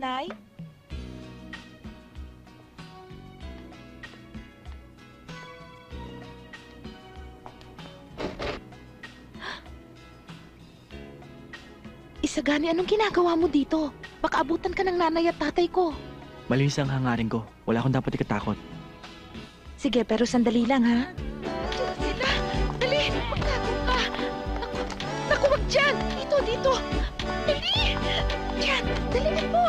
Nay? Isagani, anong ginagawa mo dito? Baka abutan ka ng nanay at tatay ko. Malinis ang hangarin ko. Wala akong dapat ikatakot. Sige, pero sandali lang, ha? Diyan sila! Dali! Magtago ka! Naku, wag dyan! Dito, dito! Dali! Diyan! Dali mo!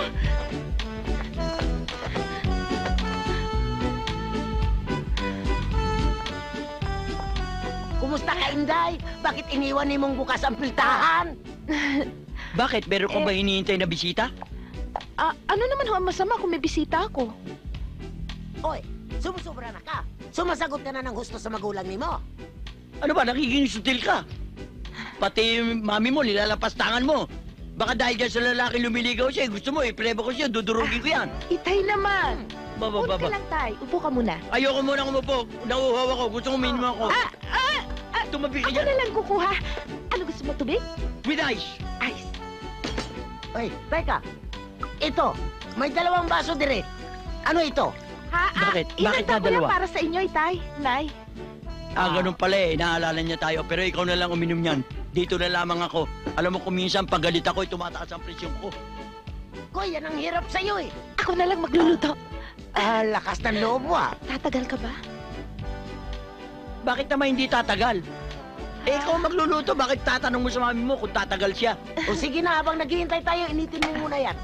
Kumusta ka, Inday? Bakit iniwan ni mong bukas ang piltahan? Bakit? Meron ka ba hinihintay na bisita? Ano naman ho ang masama kung may bisita ako? Oy, sumusobra na ka. Sumasagot ka na ng gusto sa magulang ni mo. Ano ba? Nakikinusutil ka? Pati yung mami mo, nilalapas tangan mo. Baka dahil dyan sa lalaki lumiligaw siya, gusto mo, ipreba ko siya, dudurugin ko yan. Itay naman! Baba. Huwag ka lang, Tay. Upo ka muna. Ayoko muna umupo. Nauuhaw ako. Gusto ko uminom ako. Tumabi ka Ako dyan. na lang kukuha. Ano gusto mo, tubig? With ice. Ice. Oy, teka. Ito, may dalawang baso dire. Ano ito? Bakit? Bakit Inanda na ko yan dalawa? para sa inyo, Itay. Nay. Ganun pala eh. Naalala niya tayo. Pero ikaw na lang uminom yan. Dito na lamang ako. Alam mo kung minsan pag galit ako, tumataas ang presyon ko. Koy, yan ang hirap sa'yo eh. Ako na lang magluluto. Lakas ng loob mo ah. Tatagal ka ba? Bakit naman hindi tatagal? Ikaw magluluto, bakit tatanong mo sa mami mo kung tatagal siya? O sige na, habang naghihintay tayo, initin mo muna yan.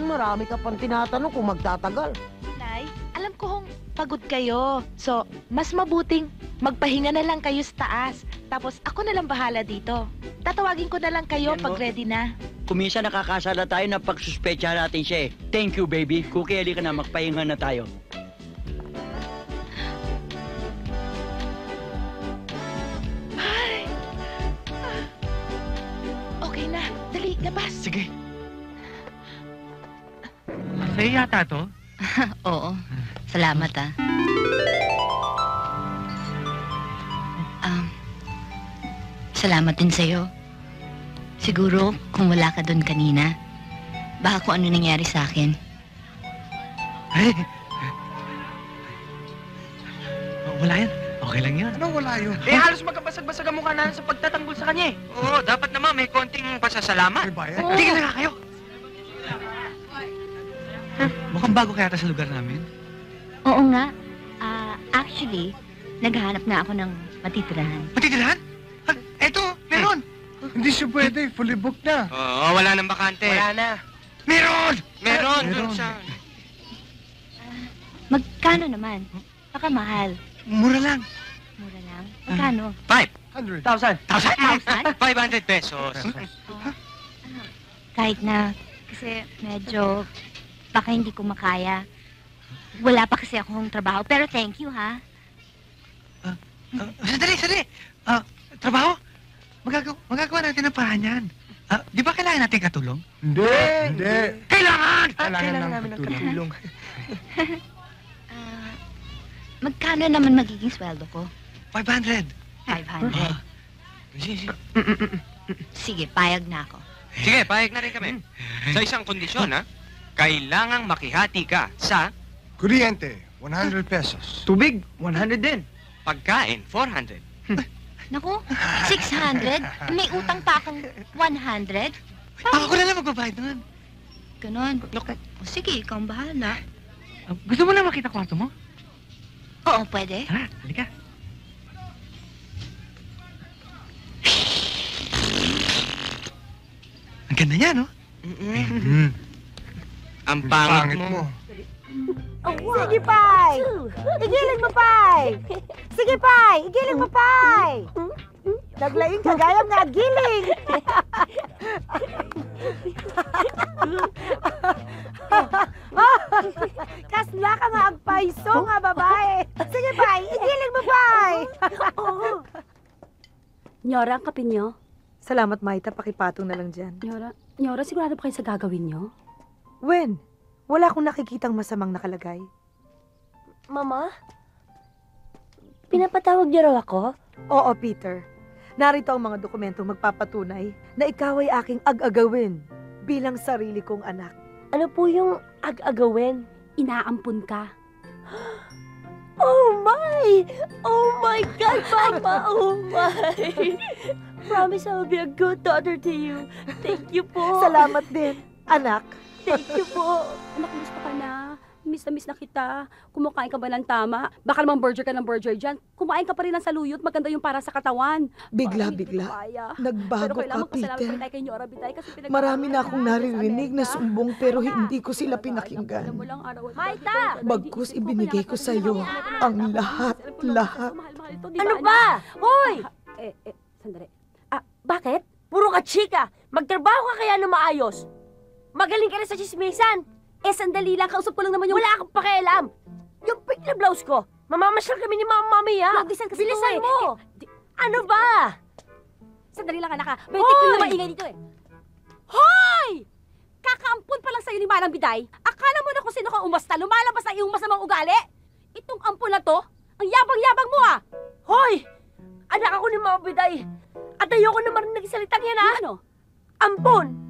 Marami ka pang tinatanong kung magtatagal. Nay, alam ko hong pagod kayo. So, mas mabuting magpahinga na lang kayo sa taas. Tapos ako na lang bahala dito. Tatawagin ko na lang kayo Yan pag mo. ready na. Kung minsan nakakasala tayo na pagsuspecha natin siya eh. Thank you, baby. Cookie, ka na, magpahinga na tayo. Ay! Okay na. Dali, labas. Sige. Sa'yo yata to? Oo. Salamat, salamat din sa'yo. Siguro, kung wala ka doon kanina, baka kung ano nangyari sa akin. Ay! Wala yan. Okay lang yan. Anong wala yun? Halos magkabasag-basag ang mukha na sa pagtatanggol sa kanya eh. Oo, dapat naman may konting pasasalamat. May bayad? Tingin na nga kayo. Mukhang bago kaya sa lugar namin. Oo nga. Actually, naghahanap nga ako ng matitirahan. Matitirahan? Eto, meron! Hindi siya pwede, fully booked na. Oo, wala nang bakante. Wala na. Meron! Meron, Meron. dun sa... Magkano naman? Baka mahal. Mura lang. Mura lang. Magkano? 100. 1,000. 1,000? 500 pesos. Kahit na, kasi medyo, baka hindi ko makaya. Wala pa kasi akong trabaho, pero thank you, ha? Sandali! Trabaho? Magagawa natin ng paraan yan. Di ba kailangan natin katulong? Hindi. Kailangan! Kailangan namin ng katulong. Magkano naman magiging sweldo ko? 500. 500. Sige. Sige, payag na ako. Sige, pahig na rin kami. Sa isang kondisyon, ha? Kailangang makihati ka sa Kuryente, 100 pesos. Tubig, 100 din. pagkain, 400. Naku, 600? May utang pa akong 100? Ako na lang magbabayad nun. Ganon. O sige, ikaw ang bahala. Gusto mo na makita kwarto mo? Oo, pwede. Tara, halika. Ang ganda niya, no? Ang pangit mo. Sige, Pai! Igiling mo, Pai! Sige, Pai! Igiling mo, Pai! Naglaing kagayam nga giling! Kasla ka nga ang paiso nga babae! Sige, Pai! Igiling mo, Pai! Nyora, ang kape nyo? Salamat, Maita. Pakipatong na lang dyan. Nyora, sigurado ba kayo sa gagawin nyo? Wen, wala akong nakikitang masamang nakalagay. Mama? Pinapatawag niyo raw ako? Oo, Peter. Narito ang mga dokumentong magpapatunay na ikaw ay aking ag-agawin bilang sarili kong anak. Ano po yung ag-agawin? Inaampun ka. Oh my! Oh my God, Mama! Oh my! Promise I will be a good daughter to you. Thank you po. Salamat din, anak. Thank you po. Anak, gusto ka na. Miss na kita. Kumakain ka ba ng tama? Baka naman burger ka ng burger dyan. Kumain ka pa rin ng saluyot. Maganda yung para sa katawan. Bigla-bigla, nagbago ka, Peter. Marami na akong naririnig na sumbong pero hindi ko sila pinakinggan. Maita! Bagkus ibinigay ko sa iyo ang lahat. Ano ba? Hoy! Sandali. Bakit? Puro ka chika. Magtrabaho ka kaya na maayos. Magaling ka rin sa chismisan. Sandali lang. Kausap ko lang naman yung... Wala kang pakialam. Yung pink na blouse ko. Mamamasyal kami ni Mami, ha? Bilisan Bilisan mo. Ano ba? Sandali lang, anak. Hoy! Betik yung maingay dito Hoy! Kakaampun pa lang sa'yo ni Manang Biday. Akala mo na kung sino kang umasta. Lumalabas na iyong masamang ugali. Itong ampun na to, ang yabang-yabang mo Hoy! Anak ako ni Mama Biday. At ayoko na marinig salitang yan, ha? Ano? Ampon!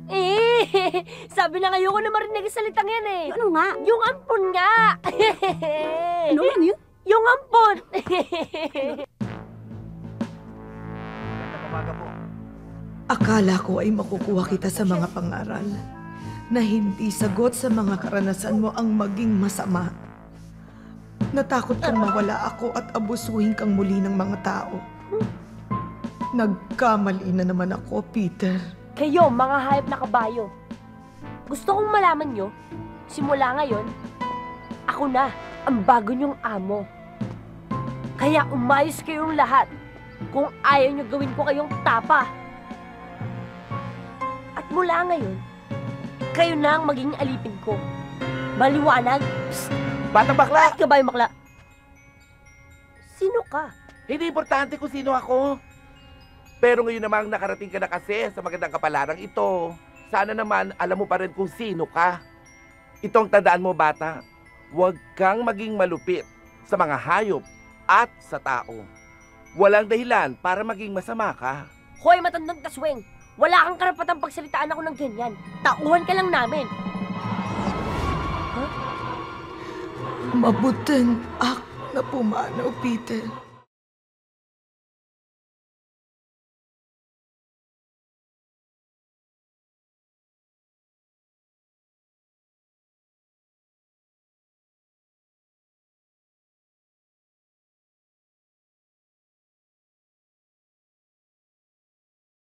Sabi na ayoko na marinig salitang yan, Ano nga? Yung ampon nga! Ano yun? Yung ampon! Akala ko ay makukuha kita sa mga pangaral na hindi sagot sa mga karanasan mo ang maging masama. Natakot kang mawala ako at abusuhin kang muli ng mga tao. Nagkamali na naman ako, Peter. Kayo, mga hayop na kabayo. Gusto kong malaman nyo, simula ngayon, ako na ang bago nyong amo. Kaya umayos kayong lahat kung ayaw nyo gawin ko kayong tapa. At mula ngayon, kayo na ang maging alipin ko. Maliwanag? Psst! Batang bakla! Bakit ka ba yung bakla? Sino ka? Hindi importante kung sino ako. Pero ngayon namang nakarating ka na kasi sa magandang kapalaran ito. Sana naman alam mo pa rin kung sino ka. Itong tandaan mo, bata. Huwag kang maging malupit sa mga hayop at sa tao. Walang dahilan para maging masama ka. Hoy, matandang tasweng! Wala kang karapatang pagsalitaan ako ng ganyan. Tauhan ka lang namin. Mabuting ak na pumanaw, Peter.